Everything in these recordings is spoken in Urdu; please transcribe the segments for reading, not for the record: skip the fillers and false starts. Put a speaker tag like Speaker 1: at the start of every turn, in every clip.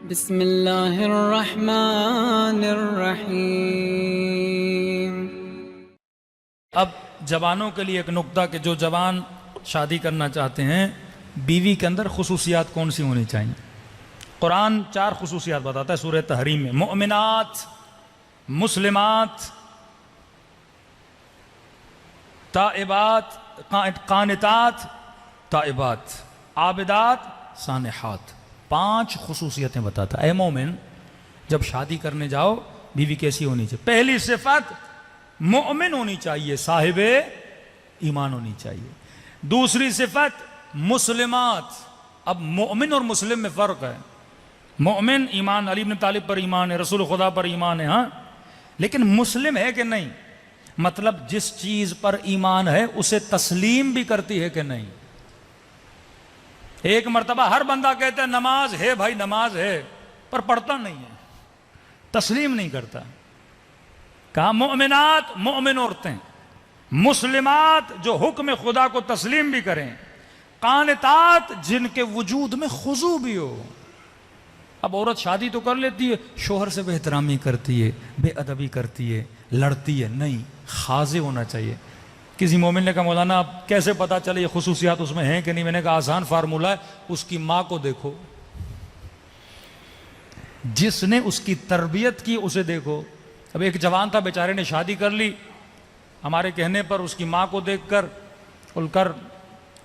Speaker 1: بسم اللہ الرحمن الرحیم۔
Speaker 2: اب جوانوں کے لیے ایک نکتہ کہ جو جوان شادی کرنا چاہتے ہیں بیوی کے اندر خصوصیات کون سی ہونی چاہیے۔ قرآن 4 خصوصیات بتاتا ہے سورہ تحریم میں، مؤمنات، مسلمات، تائبات، قانتات، تائبات، عابدات، سانحات، 5 خصوصیتیں بتاتا ہے۔ اے مومن، جب شادی کرنے جاؤ بیوی کیسی ہونی چاہیے؟ پہلی صفت مومن ہونی چاہیے، صاحب ایمان ہونی چاہیے۔ دوسری صفت مسلمات۔ اب مومن اور مسلم میں فرق ہے۔ مومن ایمان، علی بن طالب پر ایمان ہے، رسول خدا پر ایمان ہے، ہاں، لیکن مسلم ہے کہ نہیں؟ مطلب جس چیز پر ایمان ہے اسے تسلیم بھی کرتی ہے کہ نہیں؟ ایک مرتبہ ہر بندہ کہتا ہے نماز ہے بھائی، نماز ہے، پر پڑھتا نہیں ہے، تسلیم نہیں کرتا۔ کہا مومنات، مومن عورتیں، مسلمات جو حکم خدا کو تسلیم بھی کریں، قانتات جن کے وجود میں خضوع بھی ہو۔ اب عورت شادی تو کر لیتی ہے، شوہر سے بے احترامی کرتی ہے، بے ادبی کرتی ہے، لڑتی ہے، نہیں، خاضع ہونا چاہیے۔ کسی مومن نے کہا مولانا اب کیسے پتا چلے یہ خصوصیات اس میں ہیں کہ نہیں؟ میں نے کہا آسان فارمولہ ہے، اس کی ماں کو دیکھو، جس نے اس کی تربیت کی اسے دیکھو۔ اب ایک جوان تھا بیچارے نے شادی کر لی، ہمارے کہنے پر اس کی ماں کو دیکھ کر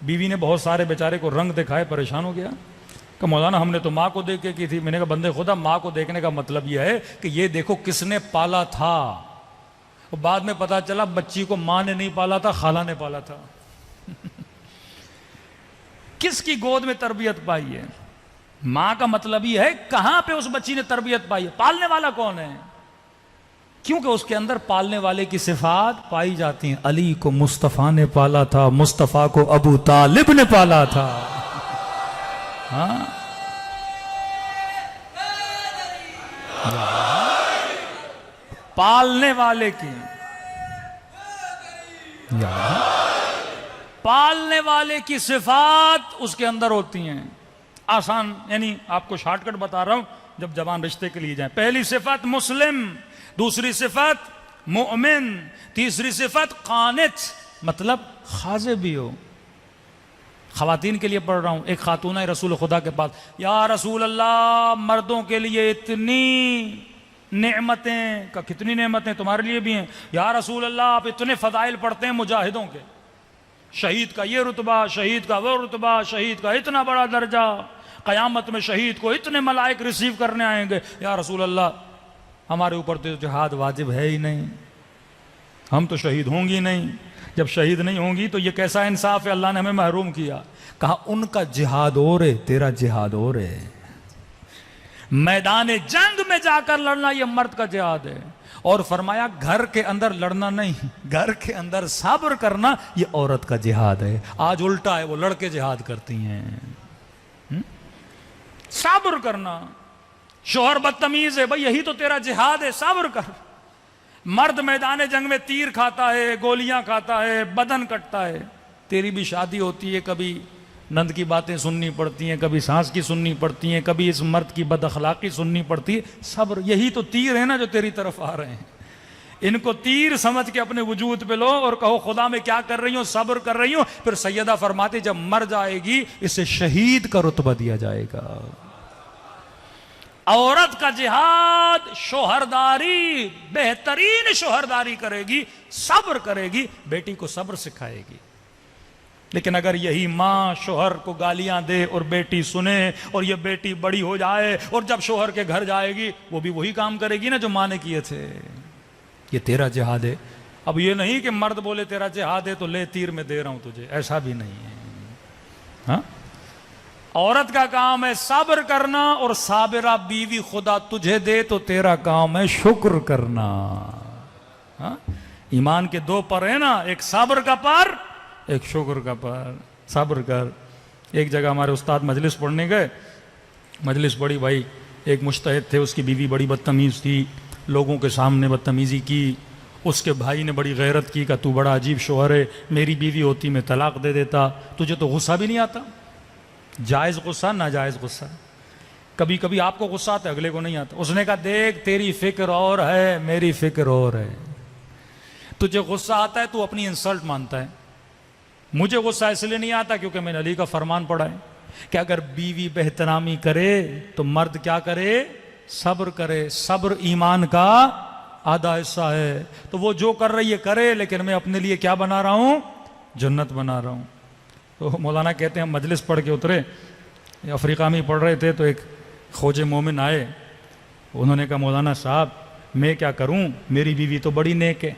Speaker 2: بیوی نے بہت سارے بیچارے کو رنگ دکھائے، پریشان ہو گیا کہ مولانا ہم نے تو ماں کو دیکھ کے کی تھی۔ میں نے کہا بندے خدا، ماں کو دیکھنے کا مطلب یہ ہے کہ یہ دیکھو کس نے پالا تھا۔ بعد میں پتا چلا بچی کو ماں نے نہیں پالا تھا، خالہ نے پالا تھا۔ کس کی گود میں تربیت پائی ہے؟ ماں کا مطلب یہ ہے کہاں پہ اس بچی نے تربیت پائی ہے، پالنے والا کون ہے؟ کیونکہ اس کے اندر پالنے والے کی صفات پائی جاتی ہیں۔ علی کو مصطفیٰ نے پالا تھا، مصطفیٰ کو ابو طالب نے پالا تھا۔ ہاں، پالنے والے کی، پالنے والے کی صفات اس کے اندر ہوتی ہیں۔ آسان، یعنی آپ کو شارٹ کٹ بتا رہا ہوں جب جوان رشتے کے لیے جائیں۔ پہلی صفت مسلم، دوسری صفت مومن، تیسری صفت قانت، مطلب خاضع بھی ہو۔ خواتین کے لیے پڑھ رہا ہوں۔ ایک خاتون ہے رسول خدا کے پاس، یا رسول اللہ مردوں کے لیے اتنی نعمتیں، کہ کتنی نعمتیں تمہارے لیے بھی ہیں یا رسول اللہ، آپ اتنے فضائل پڑھتے ہیں مجاہدوں کے، شہید کا یہ رتبہ، شہید کا وہ رتبہ، شہید کا اتنا بڑا درجہ، قیامت میں شہید کو اتنے ملائک ریسیو کرنے آئیں گے۔ یا رسول اللہ ہمارے اوپر تو جہاد واجب ہے ہی نہیں، ہم تو شہید ہوں گی نہیں، جب شہید نہیں ہوں گی تو یہ کیسا انصاف ہے، اللہ نے ہمیں محروم کیا۔ کہا ان کا جہاد اور ہے، تیرا جہاد اور ہے۔ میدان جنگ میں جا کر لڑنا یہ مرد کا جہاد ہے، اور فرمایا گھر کے اندر لڑنا نہیں، گھر کے اندر صبر کرنا یہ عورت کا جہاد ہے۔ آج الٹا ہے، وہ لڑکے جہاد کرتی ہیں۔ صبر کرنا، شوہر بدتمیز ہے، بھئی یہی تو تیرا جہاد ہے، صبر کر۔ مرد میدان جنگ میں تیر کھاتا ہے، گولیاں کھاتا ہے، بدن کٹتا ہے۔ تیری بھی شادی ہوتی ہے، کبھی نند کی باتیں سننی پڑتی ہیں، کبھی سانس کی سننی پڑتی ہیں، کبھی اس مرد کی بد اخلاقی سننی پڑتی ہے۔ صبر، یہی تو تیر ہے نا جو تیری طرف آ رہے ہیں، ان کو تیر سمجھ کے اپنے وجود پہ لو اور کہو خدا میں کیا کر رہی ہوں، صبر کر رہی ہوں۔ پھر سیدہ فرماتی جب مر جائے گی اسے شہید کا رتبہ دیا جائے گا۔ عورت کا جہاد شوہرداری، بہترین شوہرداری کرے گی، صبر کرے گی، بیٹی کو صبر سکھائے گی۔ لیکن اگر یہی ماں شوہر کو گالیاں دے اور بیٹی سنے، اور یہ بیٹی بڑی ہو جائے اور جب شوہر کے گھر جائے گی وہ بھی وہی کام کرے گی نا جو ماں نے کیے تھے، یہ تیرا جہاد ہے۔ اب یہ نہیں کہ مرد بولے تیرا جہاد ہے تو لے تیر میں دے رہا ہوں تجھے، ایسا بھی نہیں ہے۔ ہاں، عورت کا کام ہے صبر کرنا، اور صابرہ بیوی خدا تجھے دے تو تیرا کام ہے شکر کرنا۔ ہاں، ایمان کے 2 پر ہیں نا، ایک صبر کا پر، ایک شکر کا پر۔ صبر کر۔ ایک جگہ ہمارے استاد مجلس پڑھنے گئے، مجلس پڑھی، بھائی ایک مجتہد تھے، اس کی بیوی بڑی بدتمیز تھی، لوگوں کے سامنے بدتمیزی کی۔ اس کے بھائی نے بڑی غیرت کی، کہ تو بڑا عجیب شوہر ہے، میری بیوی ہوتی میں طلاق دے دیتا، تجھے تو غصہ بھی نہیں آتا؟ جائز غصہ، ناجائز غصہ۔ کبھی کبھی آپ کو غصہ آتا ہے، اگلے کو نہیں آتا. اس نے کہا دیکھ تیری فکر اور ہے میری فکر اور ہے. تجھے غصہ آتا ہے تو اپنی انسلٹ مانتا ہے. مجھے غصہ اس لیے نہیں آتا کیونکہ میں نے علی کا فرمان پڑھا ہے کہ اگر بیوی بے احترامی کرے تو مرد کیا کرے؟ صبر کرے. صبر ایمان کا آدھا حصہ ہے. تو وہ جو کر رہی ہے کرے، لیکن میں اپنے لیے کیا بنا رہا ہوں؟ جنت بنا رہا ہوں. تو مولانا کہتے ہیں ہم مجلس پڑھ کے اترے، افریقہ میں پڑھ رہے تھے، تو ایک خوج مومن آئے. انہوں نے کہا مولانا صاحب میں کیا کروں، میری بیوی تو بڑی نیک ہے.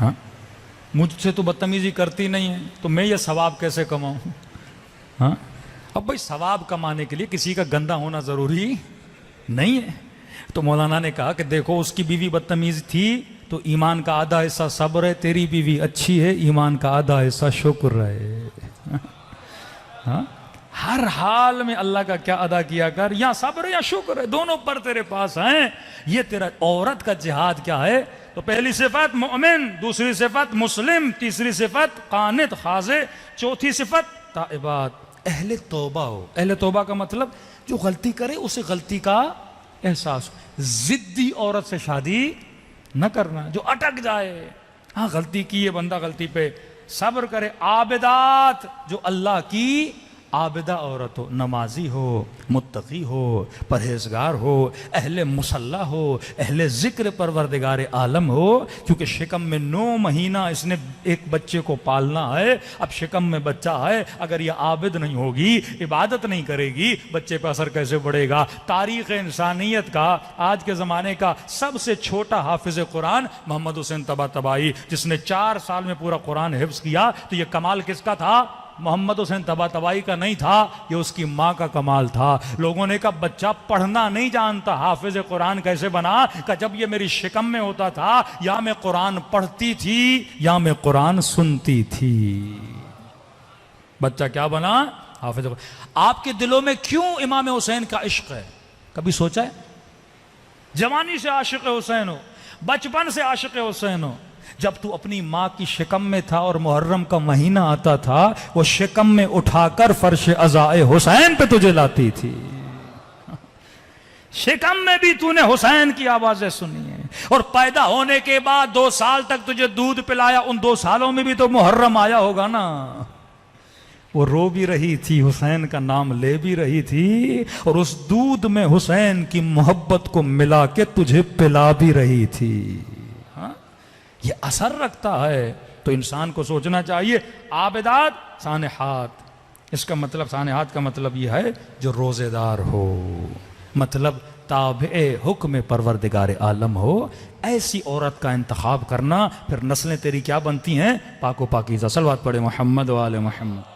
Speaker 2: ہاں مجھ سے تو بدتمیزی کرتی نہیں ہے، تو میں یہ ثواب کیسے کماؤں؟ ہاں اب بھائی ثواب کمانے کے لیے کسی کا گندا ہونا ضروری نہیں ہے. تو مولانا نے کہا کہ دیکھو اس کی بیوی بدتمیز تھی تو ایمان کا آدھا حصہ صبر ہے، تیری بیوی اچھی ہے، ایمان کا آدھا حصہ شکر ہے. ہاں ہر حال میں اللہ کا کیا ادا کیا کر، یا صبر یا شکر ہے، دونوں پر تیرے پاس ہیں. یہ تیرا عورت کا جہاد کیا ہے؟ تو پہلی صفت مومن، دوسری صفت مسلم، تیسری صفت قانت خاضع، چوتھی صفت تائبات، اہل توبہ ہو. اہل توبہ کا مطلب جو غلطی کرے اسے غلطی کا احساس ہو. ضدی عورت سے شادی نہ کرنا جو اٹک جائے. ہاں غلطی کی ہے بندہ، غلطی پہ صبر کرے. عابدات، جو اللہ کی عابدہ عورت ہو، نمازی ہو، متقی ہو، پرہیزگار ہو، اہل مصلی ہو، اہل ذکر پروردگار عالم ہو. کیونکہ شکم میں 9 مہینہ اس نے ایک بچے کو پالنا ہے. اب شکم میں بچہ ہے، اگر یہ عابد نہیں ہوگی، عبادت نہیں کرے گی، بچے پہ اثر کیسے پڑے گا؟ تاریخ انسانیت کا، آج کے زمانے کا سب سے چھوٹا حافظ قرآن محمد حسین طباطبائی، جس نے 4 سال میں پورا قرآن حفظ کیا. تو یہ کمال کس کا تھا؟ محمد حسین طباطبائی کا نہیں تھا، یہ اس کی ماں کا کمال تھا. لوگوں نے کہا بچہ پڑھنا نہیں جانتا، حافظ قرآن کیسے بنا؟ کہ جب یہ میری شکم میں ہوتا تھا یا میں قرآن پڑھتی تھی یا میں قرآن سنتی تھی. بچہ کیا بنا؟ حافظ قرآن. آپ کے دلوں میں کیوں امام حسین کا عشق ہے؟ کبھی سوچا ہے؟ جوانی سے عاشق حسین ہو، بچپن سے عاشق حسین ہو. جب تو اپنی ماں کی شکم میں تھا اور محرم کا مہینہ آتا تھا، وہ شکم میں اٹھا کر فرش عزائے حسین پہ تجھے لاتی تھی. شکم میں بھی تو نے حسین کی آوازیں سنی ہیں، اور پیدا ہونے کے بعد 2 سال تک تجھے دودھ پلایا. ان 2 سالوں میں بھی تو محرم آیا ہوگا نا. وہ رو بھی رہی تھی، حسین کا نام لے بھی رہی تھی، اور اس دودھ میں حسین کی محبت کو ملا کے تجھے پلا بھی رہی تھی. یہ اثر رکھتا ہے. تو انسان کو سوچنا چاہیے عابدات سانحات. اس کا مطلب، سانحات کا مطلب یہ ہے جو روزے دار ہو، مطلب تابع حکم پروردگار عالم ہو. ایسی عورت کا انتخاب کرنا، پھر نسلیں تیری کیا بنتی ہیں؟ پاک و پاکیزہ. صلوات پڑھے محمد و آل محمد.